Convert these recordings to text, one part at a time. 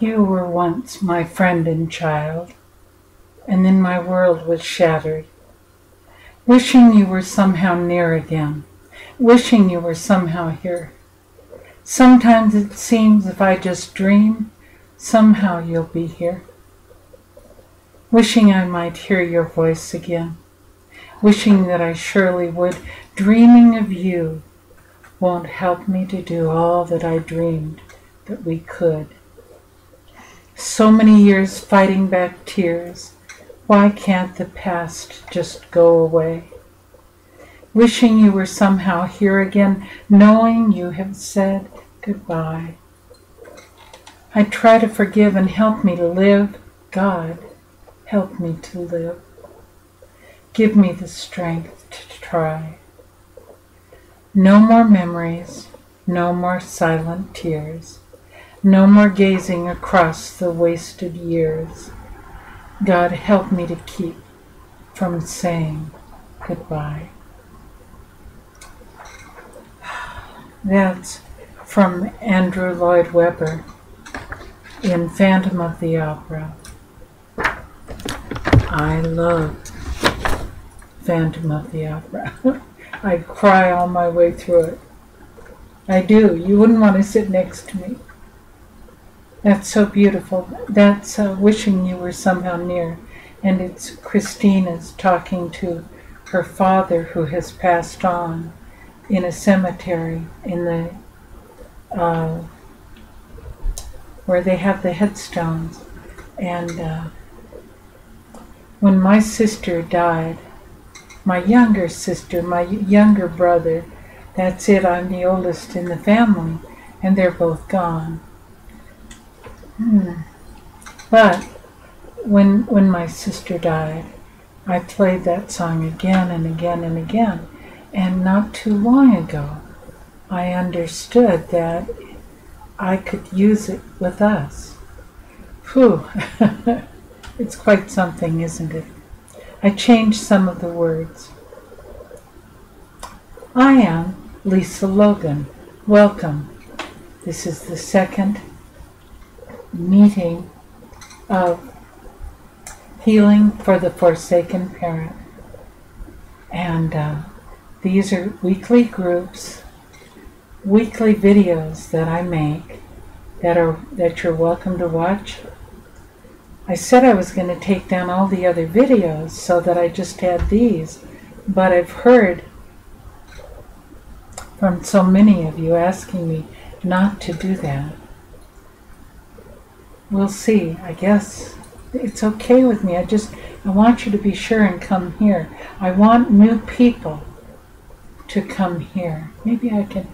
You were once my friend and child, and then my world was shattered. Wishing you were somehow near again, wishing you were somehow here. Sometimes it seems if I just dream, somehow you'll be here. Wishing I might hear your voice again, wishing that I surely would. Dreaming of you won't help me to do all that I dreamed that we could. So many years fighting back tears, why can't the past just go away? Wishing you were somehow here again, knowing you have said goodbye. I try to forgive and help me to live. God, help me to live. Give me the strength to try. No more memories, no more silent tears, no more gazing across the wasted years. God, help me to keep from saying goodbye. That's from Andrew Lloyd Webber in Phantom of the Opera. I love Phantom of the Opera. I cry all my way through it. I do. You wouldn't want to sit next to me. That's so beautiful. That's wishing you were somehow near. And it's Christina's talking to her father who has passed on in a cemetery in the where they have the headstones. And when my sister died, my younger sister, my younger brother, that's it, I'm the oldest in the family, and they're both gone. But when my sister died, I played that song again and again and again. And not too long ago, I understood that I could use it with us. Whew, it's quite something, isn't it? I changed some of the words. I am Lisa Logan. Welcome. This is the second meeting of Healing for the Forsaken Parent. And these are weekly groups, weekly videos that I make that you're welcome to watch. I said I was going to take down all the other videos so that I just had these, but I've heard from so many of you asking me not to do that. We'll see. I guess it's okay with me. I want you to be sure and come here. I want new people to come here. Maybe I can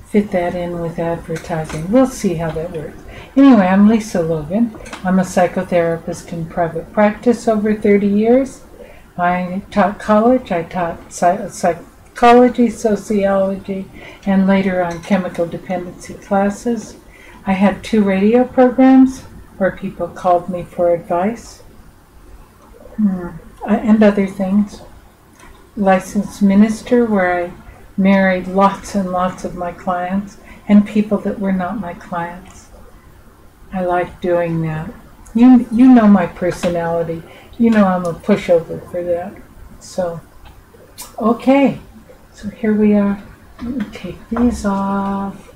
fit that in with advertising. We'll see how that works. Anyway, I'm Lisa Logan. I'm a psychotherapist in private practice over 30 years. I taught college. I taught psychology, sociology, and later on chemical dependency classes. I had 2 radio programs where people called me for advice and other things. Licensed minister, where I married lots and lots of my clients and people that were not my clients. I like doing that. You know my personality. You know I'm a pushover for that. So, okay. So here we are. Let me take these off.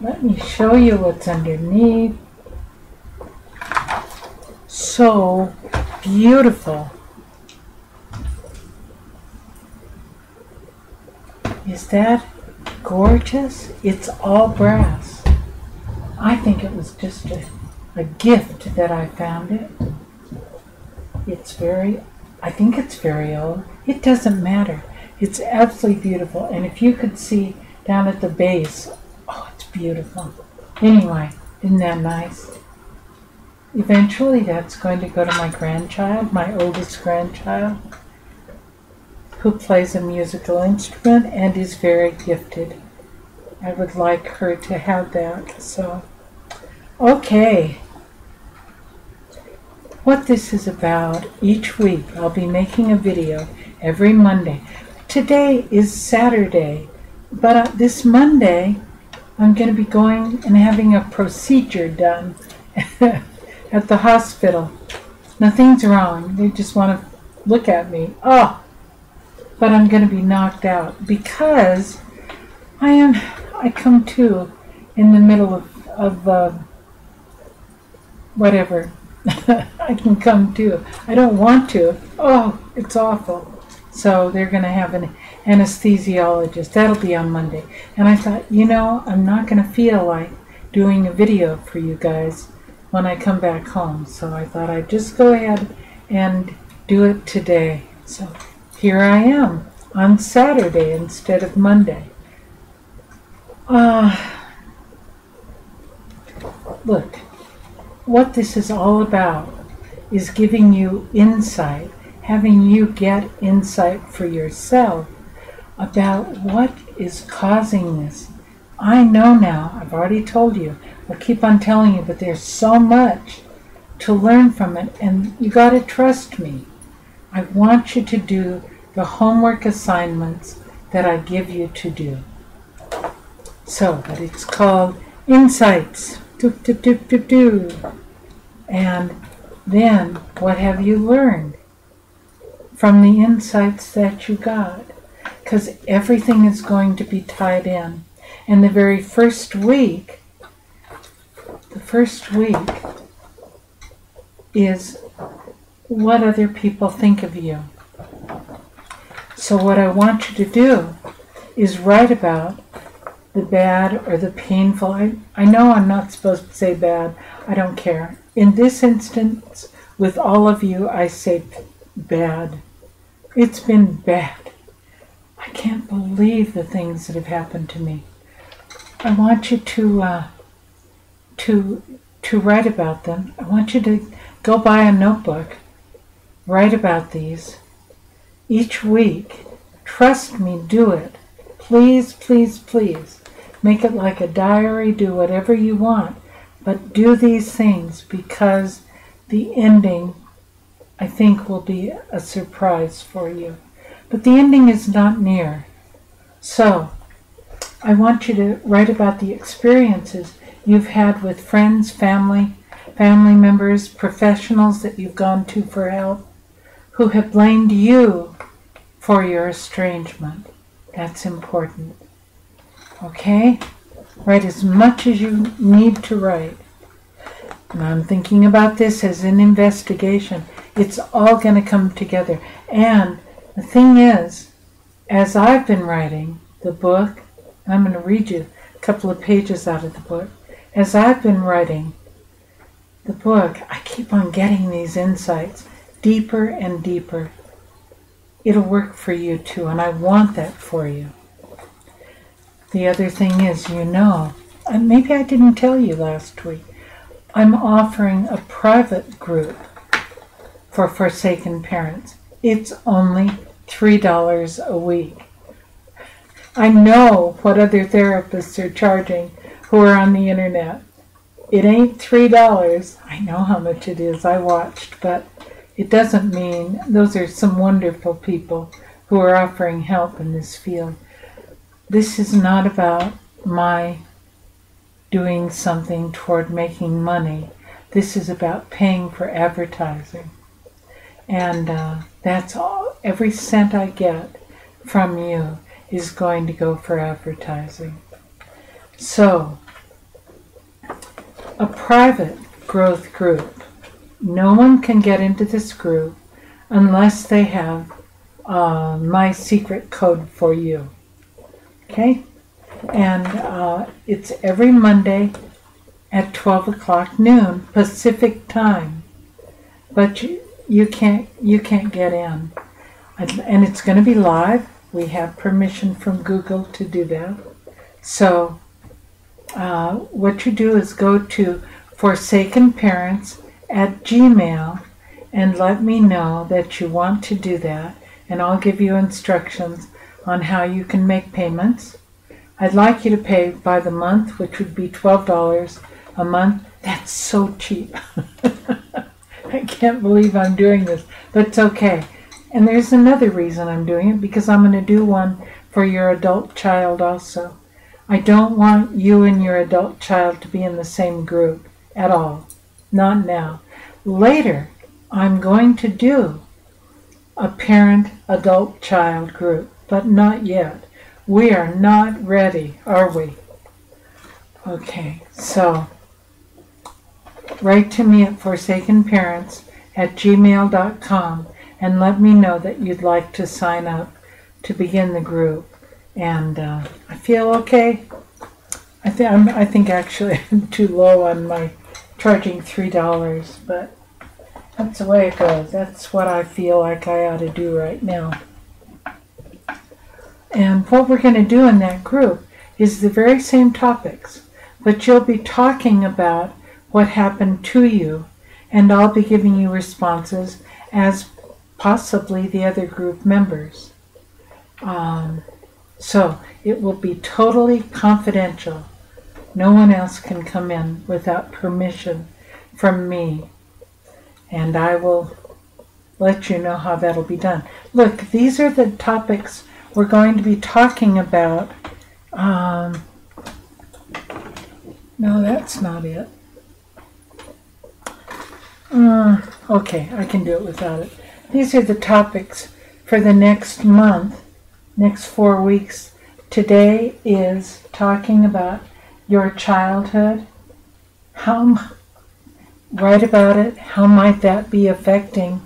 Let me show you what's underneath. So beautiful. Is that gorgeous? It's all brass. I think it was just a gift that I found it. I think it's very old. It doesn't matter. It's absolutely beautiful. And if you could see down at the base, oh, it's beautiful. Anyway, isn't that nice? Eventually that's going to go to my grandchild, my oldest grandchild, who plays a musical instrument and is very gifted. I would like her to have that. So, okay. What this is about, each week I'll be making a video every Monday. Today is Saturday, but this Monday I'm going to be going and having a procedure done at the hospital. Nothing's wrong. They just want to look at me. Oh, but I'm going to be knocked out because I come to in the middle of whatever. I can come to. I don't want to. Oh, it's awful. So they're going to have an anesthesiologist. That'll be on Monday. And I thought, I'm not going to feel like doing a video for you guys when I come back home. So I thought I'd just go ahead and do it today. So here I am on Saturday instead of Monday. Look, what this is all about is giving you insight, having you get insight for yourself about what is causing this. I know now, I've already told you, I'll keep on telling you, but there's so much to learn from it, and you got to trust me. I want you to do the homework assignments that I give you to do. So, but it's called Insights. And then, what have you learned from the insights that you got? Because everything is going to be tied in. And the very first week is what other people think of you. So what I want you to do is write about the bad or the painful. I know I'm not supposed to say bad. I don't care. In this instance, with all of you, I say bad. It's been bad. I can't believe the things that have happened to me. I want you to write about them. I want you to go buy a notebook, write about these each week. Trust me, do it. Please, please, please. Make it like a diary, do whatever you want, but do these things because the ending, I think, will be a surprise for you. But the ending is not near. So, I want you to write about the experiences you've had with friends, family members, professionals that you've gone to for help, who have blamed you for your estrangement. That's important. Okay? Write as much as you need to write. And I'm thinking about this as an investigation. It's all going to come together. And the thing is, as I've been writing the book, and I'm going to read you a couple of pages out of the book. As I've been writing the book, I keep on getting these insights deeper and deeper. It'll work for you too, and I want that for you. The other thing is, and maybe I didn't tell you last week, I'm offering a private group for Forsaken Parents. It's only $3 a week. I know what other therapists are charging who are on the internet. It ain't $3. I know how much it is. I watched, but it doesn't mean those are some wonderful people who are offering help in this field. This is not about my doing something toward making money. This is about paying for advertising. And that's all. Every cent I get from you is going to go for advertising. So, a private growth group. No one can get into this group unless they have my secret code for you. Okay? And it's every Monday at 12 o'clock noon Pacific time. But you can't get in. And it's going to be live. We have permission from Google to do that. So what you do is go to forsakenparents@gmail and let me know that you want to do that, and I'll give you instructions on how you can make payments. I'd like you to pay by the month, which would be $12 a month. That's so cheap. I can't believe I'm doing this, but it's okay. And there's another reason I'm doing it, because I'm going to do one for your adult child also. I don't want you and your adult child to be in the same group at all. Not now. Later, I'm going to do a parent, adult, child group, but not yet. We are not ready, are we? Okay, so write to me at forsakenparents@gmail.com and let me know that you'd like to sign up to begin the group. And I feel okay. I think actually I'm too low on my charging $3, but that's the way it goes. That's what I feel like I ought to do right now. And what we're going to do in that group is the very same topics, but you'll be talking about what happened to you, and I'll be giving you responses as possibly the other group members. So it will be totally confidential. No one else can come in without permission from me. And I will let you know how that'll be done. Look, these are the topics we're going to be talking about. No, that's not it. Okay, I can do it without it. These are the topics for the next month, next 4 weeks. Today is talking about your childhood. Write about it. How might that be affecting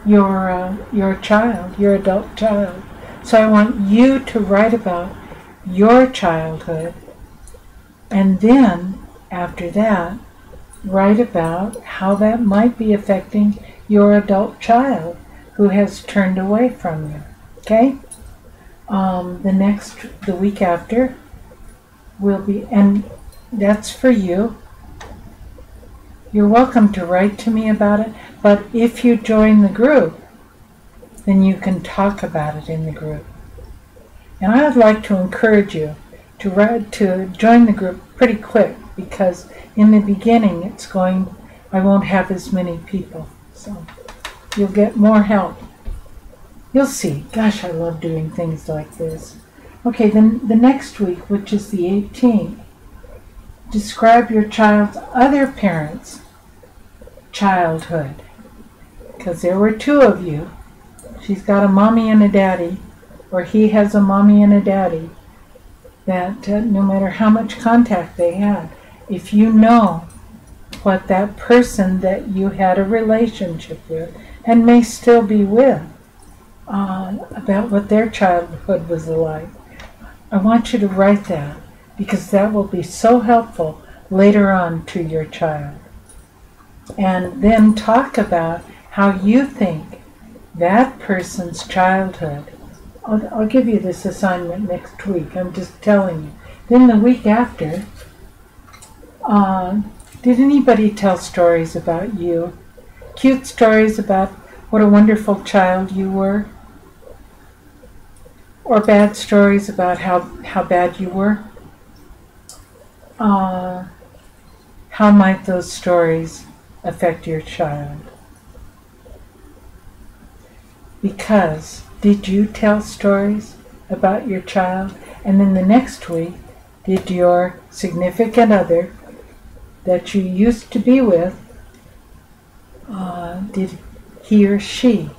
your child, your adult child? So I want you to write about your childhood, and then after that, write about how that might be affecting your adult child who has turned away from you. Okay? The week after will be, and that's for you. You're welcome to write to me about it, but if you join the group, then you can talk about it in the group. And I would like to encourage you to join the group pretty quick, because in the beginning I won't have as many people, so you'll get more help. You'll see. Gosh, I love doing things like this. Okay, then the next week, which is the 18th, describe your child's other parents' childhood, because there were 2 of you. She's got a mommy and a daddy, or he has a mommy and a daddy, that no matter how much contact they had, if you know what that person that you had a relationship with and may still be with, about what their childhood was like, I want you to write that, because that will be so helpful later on to your child. And then talk about how you think that person's childhood. I'll give you this assignment next week. I'm just telling you. Then the week after, did anybody tell stories about you? Cute stories about what a wonderful child you were? Or bad stories about how bad you were? How might those stories affect your child? Because did you tell stories about your child? And then the next week, did your significant other that you used to be with, did he or she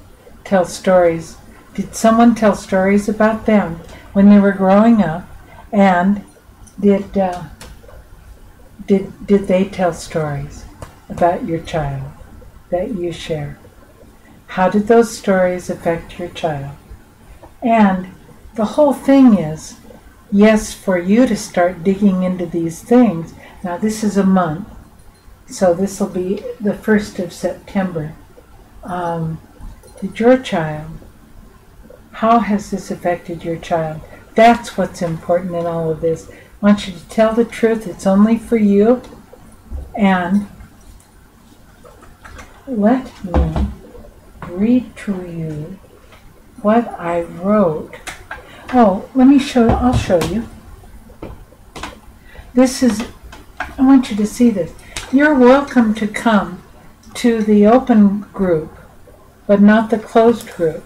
tell stories? Did someone tell stories about them when they were growing up? And did they tell stories about your child that you share? How did those stories affect your child? And the whole thing is, yes, for you to start digging into these things. Now this is a month, so this will be the 1st of September. Did your child, how has this affected your child? That's what's important in all of this. I want you to tell the truth. It's only for you. And let me read to you what I wrote. Oh, I'll show you. I want you to see this. You're welcome to come to the open group, but not the closed group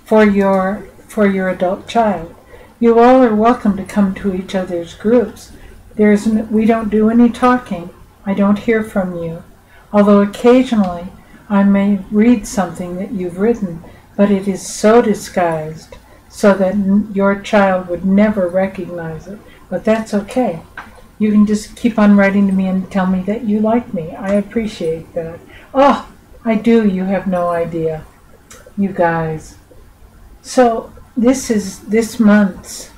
for your adult child. You all are welcome to come to each other's groups. We don't do any talking. I don't hear from you. although occasionally I may read something that you've written, but it is so disguised so that your child would never recognize it. But that's okay. You can just keep on writing to me and tell me that you like me. I appreciate that. Oh, I do. You have no idea. You guys. So this is this month's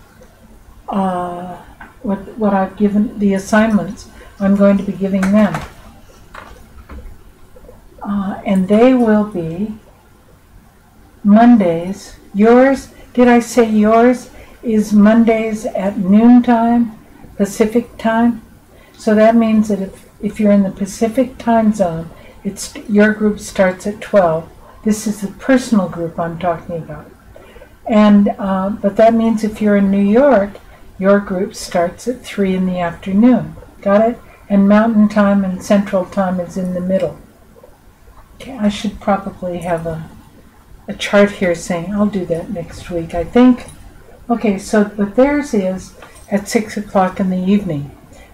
what I've given, the assignments I'm going to be giving them. And they will be Mondays. Yours, did I say yours is Mondays at noontime, Pacific time? So that means that if you're in the Pacific time zone, your group starts at 12. This is the personal group I'm talking about. And but that means if you're in New York, your group starts at 3 in the afternoon. Got it? And Mountain Time and Central Time is in the middle. Okay, I should probably have a chart here saying I'll do that next week, I think. Okay, so but theirs is at 6 o'clock in the evening,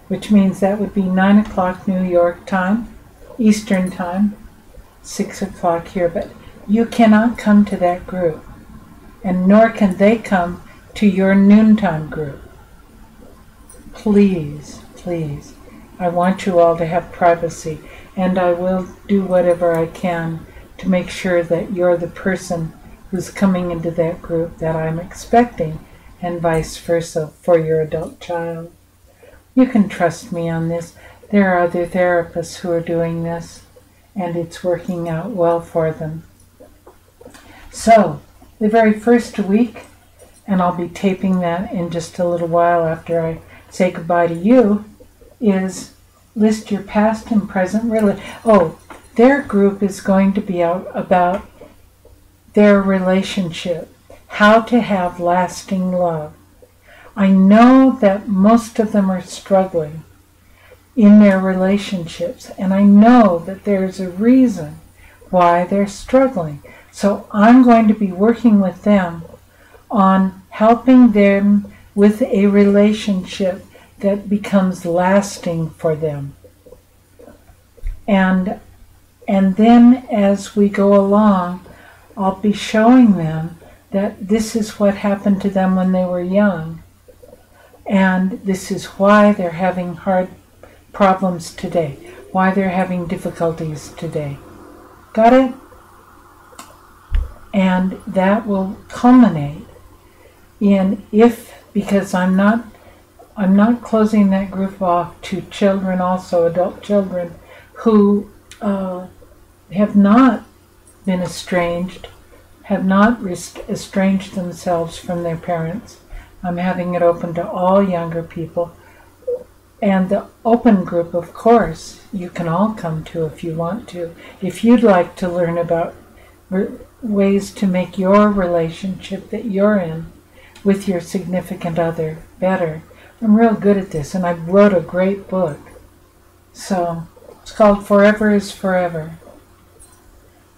which means that would be 9 o'clock New York time, Eastern time, 6 o'clock here. But you cannot come to that group, and nor can they come to your noontime group. Please, please. I want you all to have privacy, and I will do whatever I can to make sure that you're the person who's coming into that group that I'm expecting, and vice versa for your adult child. You can trust me on this. There are other therapists who are doing this, and it's working out well for them. So, the very first week, and I'll be taping that in just a little while after I say goodbye to you, is list your past and present their group is going to be out about their relationship, how to have lasting love. I know that most of them are struggling in their relationships, and I know that there's a reason why they're struggling. So I'm going to be working with them on helping them with a relationship that becomes lasting for them. And then as we go along, I'll be showing them that this is what happened to them when they were young. And this is why they're having hard problems today, why they're having difficulties today. Got it? And that will culminate in because I'm not closing that group off to children, also adult children, who have not been estranged, have not estranged themselves from their parents. I'm having it open to all younger people. And the open group, of course, you can all come to if you want to. If you'd like to learn about ways to make your relationship that you're in with your significant other better. I'm real good at this, and I wrote a great book. So it's called Forever is Forever.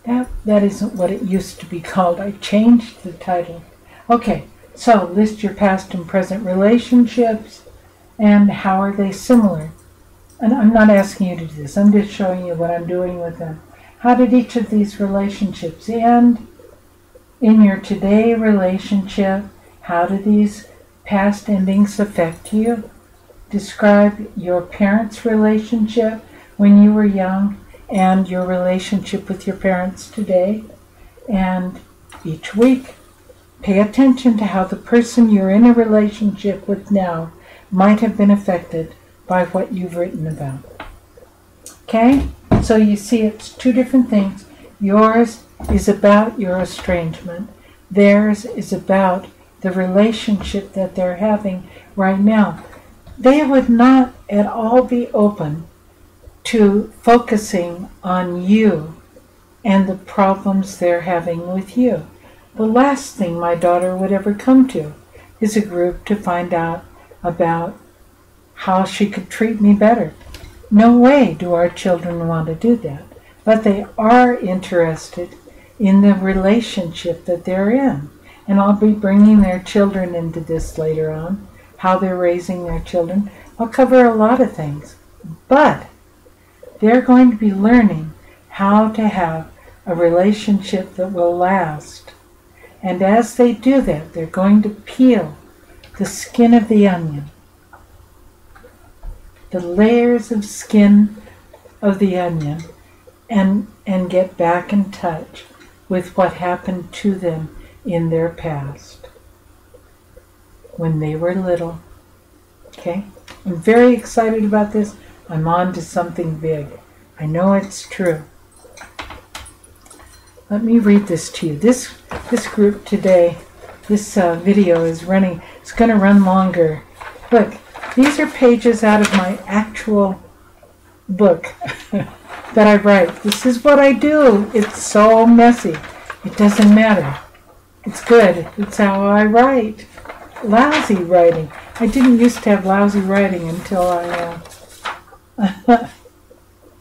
That isn't what it used to be called. I changed the title. Okay, so list your past and present relationships, and how are they similar? And I'm not asking you to do this. I'm just showing you what I'm doing with them. How did each of these relationships end? In your today relationship, how do these past endings affect you? Describe your parents' relationship when you were young and your relationship with your parents today. And each week, pay attention to how the person you're in a relationship with now might have been affected by what you've written about. Okay? So you see it's two different things. Yours is about your estrangement. Theirs is about the relationship that they're having right now. They would not at all be open to focusing on you and the problems they're having with you. The last thing my daughter would ever come to is a group to find out about how she could treat me better. No way do our children want to do that, but they are interested in the relationship that they're in. And I'll be bringing their children into this later on, how they're raising their children. I'll cover a lot of things. But They're going to be learning how to have a relationship that will last. And as they do that, they're going to peel the skin of the onion, the layers of skin of the onion, and get back in touch with what happened to them in their past when they were little. Okay? I'm very excited about this. I'm on to something big. I know it's true. Let me read this to you. This group today, this video is running. It's going to run longer. Look, these are pages out of my actual book that I write. This is what I do. It's so messy. It doesn't matter. It's good. It's how I write. Lousy writing. I didn't used to have lousy writing until I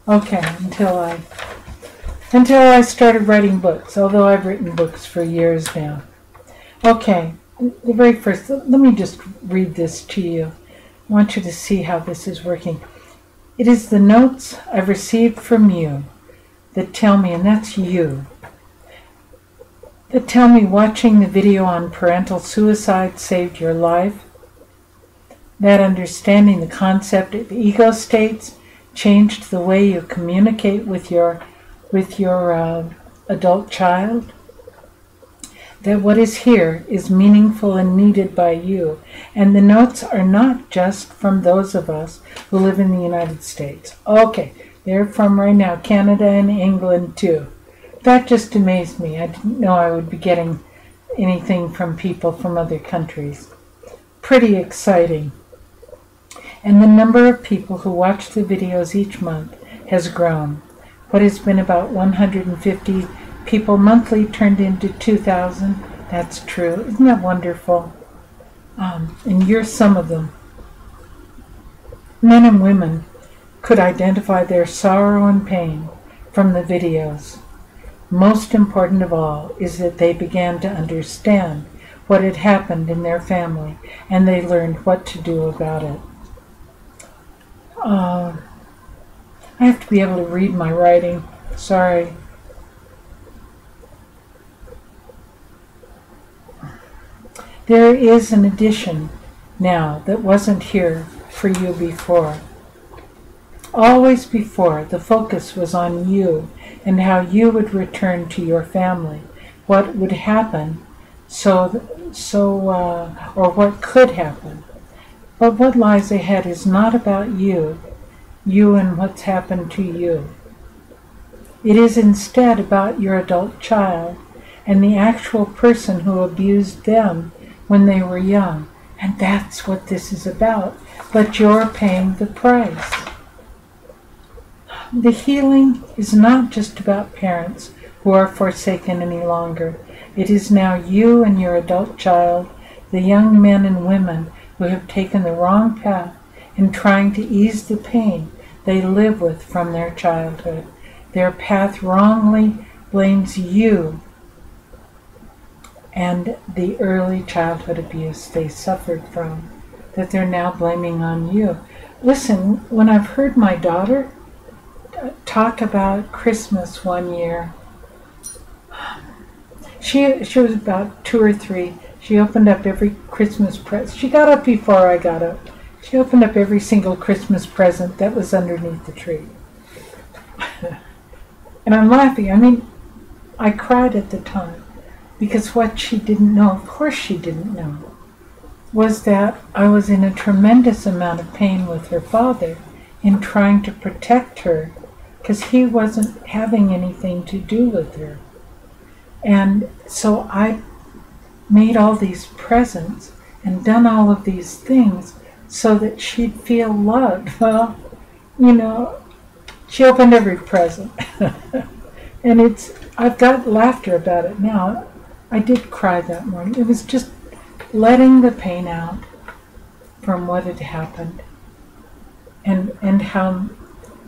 until I started writing books, although I've written books for years now. Okay, the very first, let me just read this to you. I want you to see how this is working. It is the notes I've received from you that tell me, and that's you, that tell me watching the video on parental suicide saved your life, that understanding the concept of ego states changed the way you communicate with your adult child, that what is here is meaningful and needed by you, and the notes are not just from those of us who live in the United States. Okay, they're from right now Canada and England too. That just amazed me. I didn't know I would be getting anything from people from other countries. Pretty exciting. And the number of people who watch the videos each month has grown. What has been about 150 people monthly turned into 2,000. That's true. Isn't that wonderful? And you're some of them. Men and women could identify their sorrow and pain from the videos. Most important of all is that they began to understand what had happened in their family, and they learned what to do about it. I have to be able to read my writing. Sorry. There is an addition now that wasn't here for you before. Always before, the focus was on you and how you would return to your family, what would happen, or what could happen. But what lies ahead is not about you and what's happened to you. It is instead about your adult child and the actual person who abused them when they were young. And that's what this is about. But you're paying the price. The healing is not just about parents who are forsaken any longer. It is now you and your adult child, the young men and women who have taken the wrong path in trying to ease the pain they live with from their childhood. Their path wrongly blames you and the early childhood abuse they suffered from, that they're now blaming on you. Listen, when I've heard my daughter talk about Christmas one year, she was about 2 or 3. She opened up every Christmas present. She got up before I got up. She opened up every single Christmas present that was underneath the tree. And I'm laughing. I mean, I cried at the time because what she didn't know, of course she didn't know, was that I was in a tremendous amount of pain with her father in trying to protect her because he wasn't having anything to do with her. And so I made all these presents and done all of these things so that she'd feel loved. Well, you know, she opened every present. And I've got laughter about it now. I did cry that morning. It was just letting the pain out from what had happened. And how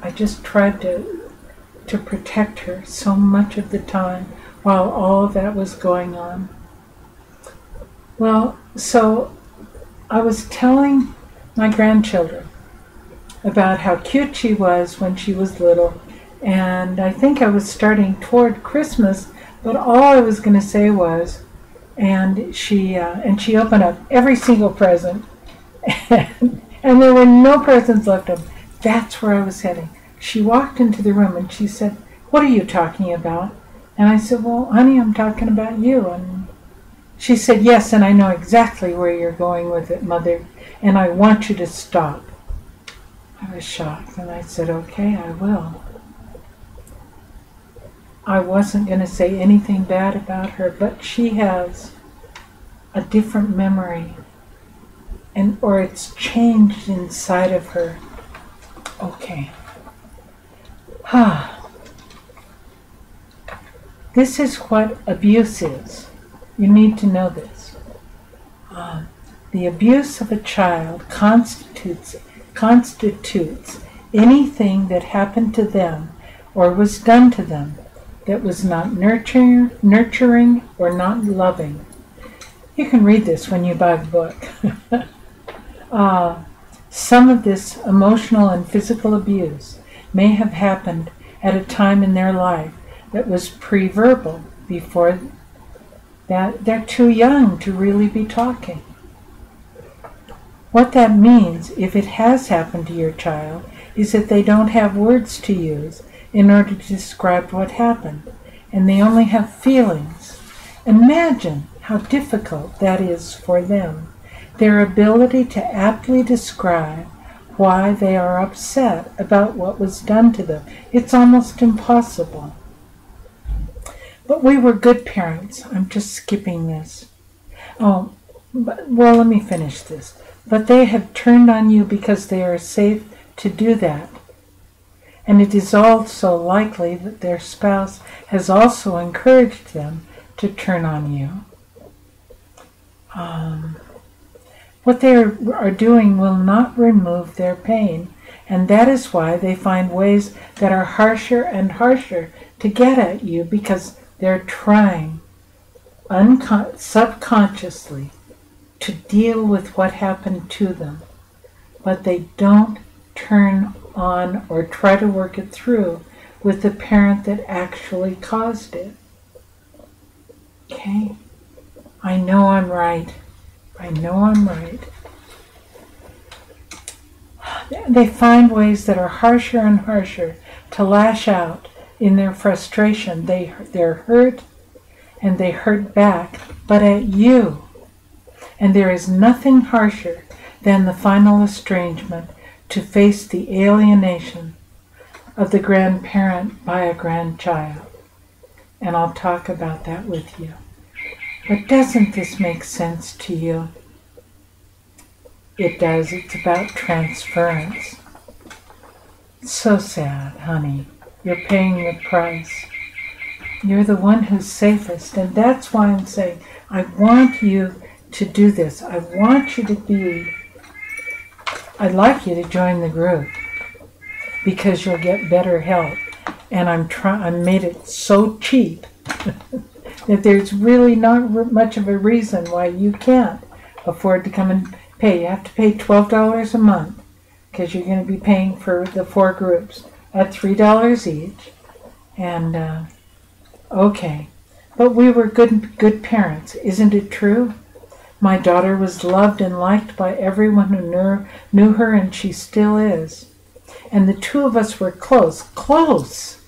I just tried to protect her so much of the time while all of that was going on. Well, so I was telling my grandchildren about how cute she was when she was little. And I think I was starting toward Christmas, but all I was going to say was, and she opened up every single present, and there were no presents left of them. That's where I was heading. She walked into the room and she said, "What are you talking about?" And I said, "Well, honey, I'm talking about you." And she said, "Yes, and I know exactly where you're going with it, Mother, and I want you to stop." I was shocked, and I said, "Okay, I will." I wasn't going to say anything bad about her, but she has a different memory, or it's changed inside of her. Okay. This is what abuse is. You need to know this. The abuse of a child constitutes anything that happened to them or was done to them that was not nurturing or not loving. You can read this when you buy the book. Some of this emotional and physical abuse may have happened at a time in their life that was pre-verbal. Before that, they're too young to really be talking. What that means, if it has happened to your child, is that they don't have words to use in order to describe what happened, and they only have feelings. Imagine how difficult that is for them. Their ability to aptly describe why they are upset about what was done to them. It's almost impossible. But we were good parents. I'm just skipping this. Well, let me finish this. But they have turned on you because they are safe to do that. And it is also likely that their spouse has also encouraged them to turn on you. What they are doing will not remove their pain, and that is why they find ways that are harsher and harsher to get at you, because they're trying subconsciously to deal with what happened to them, but they don't turn on or try to work it through with the parent that actually caused it. Okay? I know I'm right. I know I'm right. They find ways that are harsher and harsher to lash out in their frustration. They're hurt, and they hurt back, but at you. And there is nothing harsher than the final estrangement, to face the alienation of the grandparent by a grandchild. And I'll talk about that with you. But doesn't this make sense to you? It does. It's about transference. It's so sad, honey. You're paying the price. You're the one who's safest. And that's why I'm saying, I want you to do this. I want you to be... I'd like you to join the group, because you'll get better help. And I made it so cheap that there's really not much of a reason why you can't afford to come and pay. You have to pay $12 a month, because you're going to be paying for the 4 groups at $3 each. And okay, but we were good parents, isn't it true? My daughter was loved and liked by everyone who knew her, and she still is. And the two of us were close.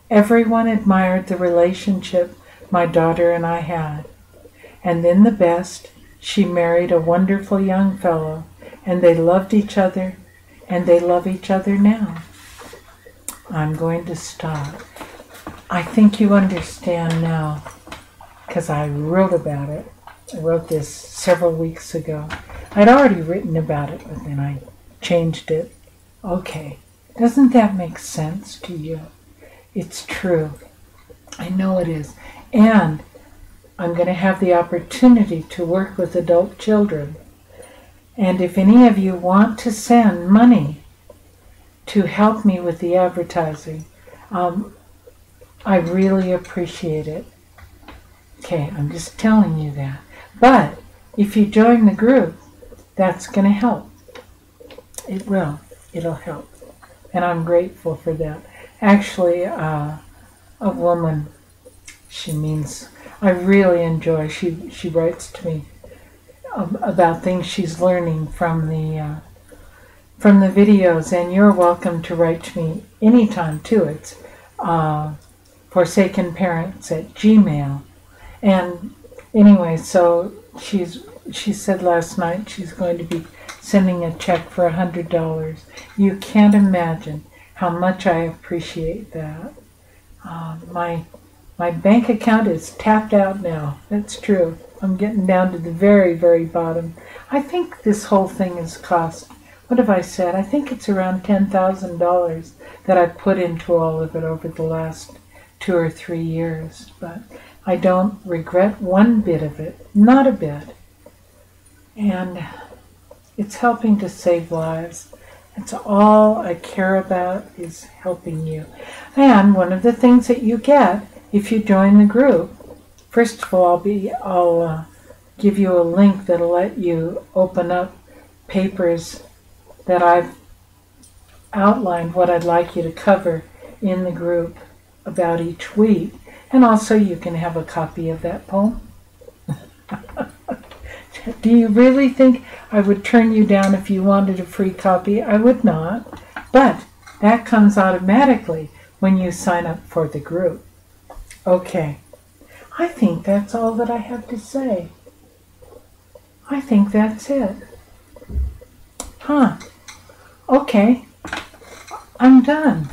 Everyone admired the relationship my daughter and I had. And then the best, she married a wonderful young fellow, and they loved each other, and they love each other now. I'm going to stop. I think you understand now, because I wrote about it. I wrote this several weeks ago. I'd already written about it, but then I changed it. Okay, doesn't that make sense to you? It's true. I know it is. And I'm going to have the opportunity to work with adult children. And if any of you want to send money to help me with the advertising, I really appreciate it. Okay, I'm just telling you that. But if you join the group, that's going to help. It will. it'll help. And I'm grateful for that. Actually, a woman, I really enjoy, she writes to me about things she's learning from the videos, and you're welcome to write to me anytime too. It's forsakenparents@gmail. And anyway, so she said last night she's going to be sending a check for $100. You can't imagine how much I appreciate that. My bank account is tapped out now. That's true. I'm getting down to the very, very bottom. I think this whole thing has cost, what have I said? I think it's around $10,000 that I've put into all of it over the last 2 or 3 years. But I don't regret one bit of it. Not a bit. And it's helping to save lives. It's all I care about is helping you. And one of the things that you get if you join the group, first of all, I'll give you a link that'll let you open up papers that I've outlined what I'd like you to cover in the group about each week. And also you can have a copy of that poem. Do you really think I would turn you down if you wanted a free copy? I would not. But that comes automatically when you sign up for the group. Okay. I think that's all that I have to say. I think that's it. Huh. Okay. I'm done.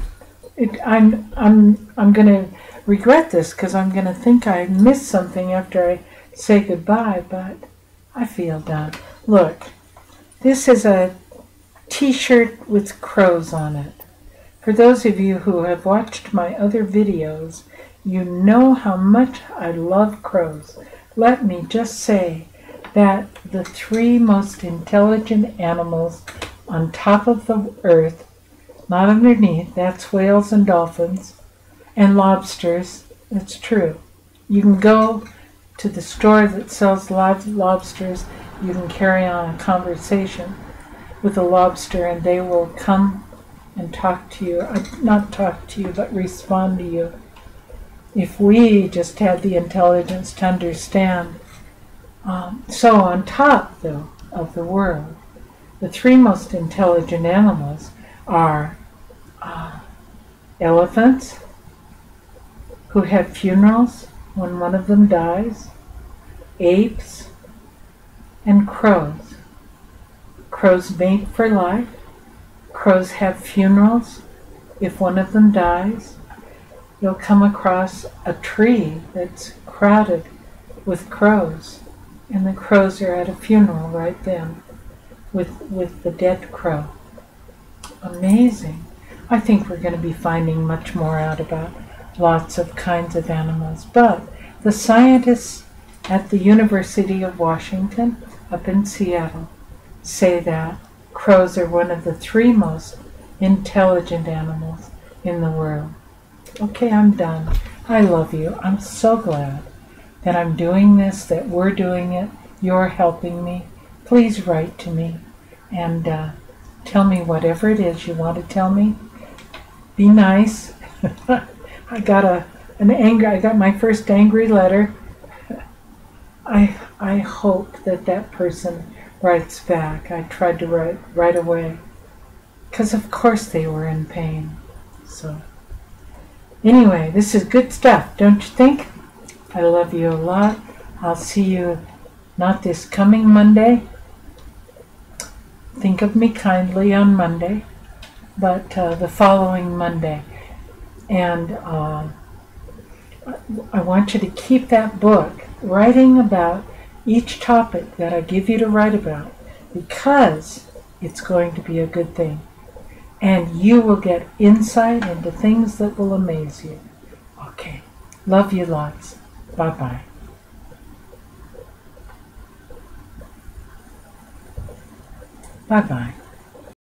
I'm going to regret this because I'm going to think I missed something after I say goodbye, but I feel done. Look, this is a t-shirt with crows on it. For those of you who have watched my other videos, you know how much I love crows. Let me just say that the 3 most intelligent animals on top of the earth, not underneath, that's whales and dolphins, and lobsters. That's true. You can go to the store that sells live lobsters. You can carry on a conversation with a lobster and they will come and talk to you. Not talk to you, but respond to you. If we just had the intelligence to understand. So on top, though, of the world, the 3 most intelligent animals are elephants, who have funerals when one of them dies, apes, and crows. Crows mate for life. Crows have funerals. If one of them dies, you'll come across a tree that's crowded with crows, and the crows are at a funeral right then with the dead crow. Amazing. I think we're going to be finding much more out about lots of kinds of animals. But the scientists at the University of Washington up in Seattle say that crows are one of the 3 most intelligent animals in the world. Okay, I'm done. I love you. I'm so glad that I'm doing this, that we're doing it. You're helping me. Please write to me and tell me whatever it is you want to tell me. Be nice. I got my first angry letter. I hope that person writes back. I tried to write right away because of course they were in pain. So anyway, this is good stuff, don't you think? I love you a lot. I'll see you not this coming Monday. Think of me kindly on Monday, but the following Monday. And I want you to keep that book, writing about each topic that I give you to write about, because it's going to be a good thing. And you will get insight into things that will amaze you. Okay. Love you lots. Bye-bye. Bye-bye.